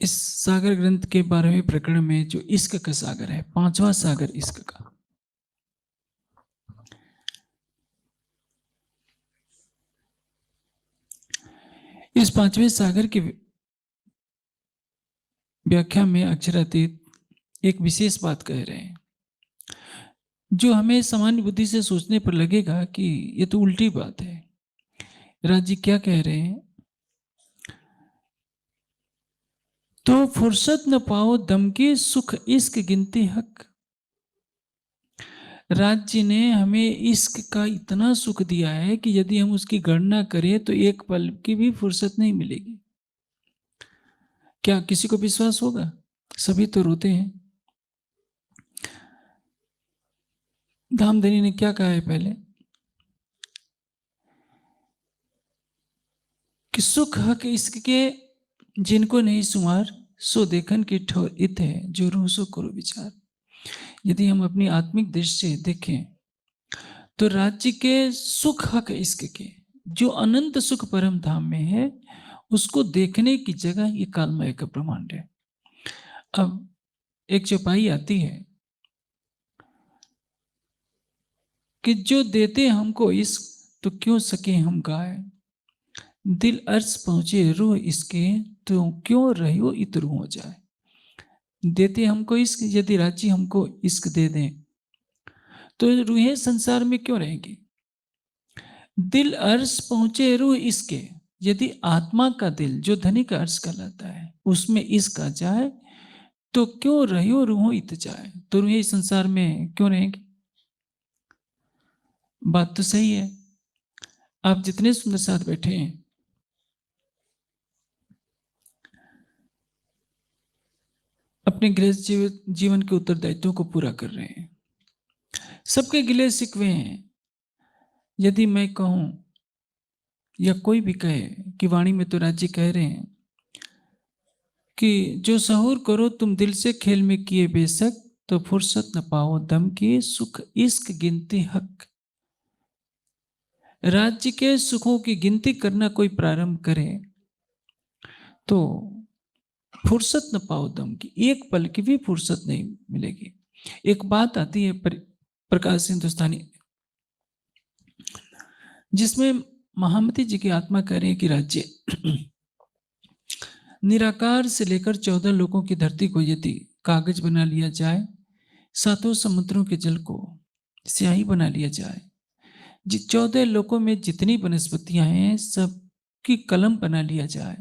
इस सागर ग्रंथ के 12वें प्रकरण में जो इश्क का सागर है, 5वां सागर इश्क का, इस 5वें सागर की व्याख्या में अक्षरातीत एक विशेष बात कह रहे हैं, जो हमें सामान्य बुद्धि से सोचने पर लगेगा कि ये तो उल्टी बात है। राज जी क्या कह रहे हैं? तो फुर्सत न पाओ दम के सुख इश्क गिनती हक। राज जी ने हमें इश्क का इतना सुख दिया है कि यदि हम उसकी गणना करें तो एक पल की भी फुर्सत नहीं मिलेगी। क्या किसी को विश्वास होगा? सभी तो रोते हैं। धामधनी ने क्या कहा है पहले कि सुख हक इश्क के जिनको नहीं सुमार, सो देखन की ठोर इत है, जो रूह सो करो विचार। यदि हम अपनी आत्मिक दृष्टि से देखें तो राज्य के सुख हक इश्क के, जो अनंत सुख परम धाम में है, उसको देखने की जगह ये कालमय का ब्रह्मांड है। अब एक चौपाई आती है कि जो देते हमको इश्क, तो क्यों सके हम गाए। दिल अर्श पहुंचे रूह इसके, तो क्यों रहो इतरू हो जाए। देते हमको इश्क, यदि राजी हमको इश्क दे दें तो रूहें संसार में क्यों रहेंगी। दिल अर्श पहुंचे रूह इसके, यदि आत्मा का दिल जो धनिक अर्श कहलाता है उसमें इश्क आ जाए, तो क्यों रहो रूहों इत जाए। तो रूहें इस संसार में क्यों रहेंगी। बात तो सही है। आप जितने सुंदर साथ बैठे हैं, अपने गृहस्थ जीवन के उत्तरदायित्वों को पूरा कर रहे हैं, सबके गिले शिकवे हैं। यदि मैं कहूं या कोई भी कहे कि वाणी में तो राज्य कह रहे हैं कि जो सहूर करो तुम दिल से खेल में किए बेशक, तो फुर्सत न पाओ दम की सुख इश्क गिनती हक। राज्य के सुखों की गिनती करना कोई प्रारंभ करे तो फुर्सत न पाओ दम की, एक पल की भी फुर्सत नहीं मिलेगी। एक बात आती है प्रकाश हिंदुस्तानी, जिसमें महामती जी की आत्मा कह रही है कि राज्य निराकार से लेकर 14 लोगों की धरती को यदि कागज बना लिया जाए, सातों समुद्रों के जल को स्याही बना लिया जाए, 14 लोकों में जितनी वनस्पतियां हैं सबकी कलम बना लिया जाए,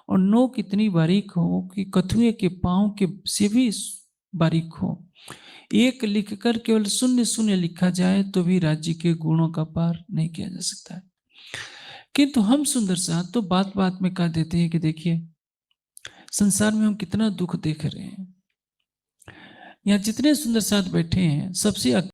और नोक इतनी बारीक हो कि कथुए के पांव के से भी बारीक हो, एक लिखकर केवल शून्य शून्य लिखा जाए तो भी राज्य के गुणों का पार नहीं किया जा सकता है। किंतु हम सुंदर साथ तो बात बात में कह देते हैं कि देखिए संसार में हम कितना दुख देख रहे हैं। यहाँ जितने सुंदर साथ बैठे हैं सबसे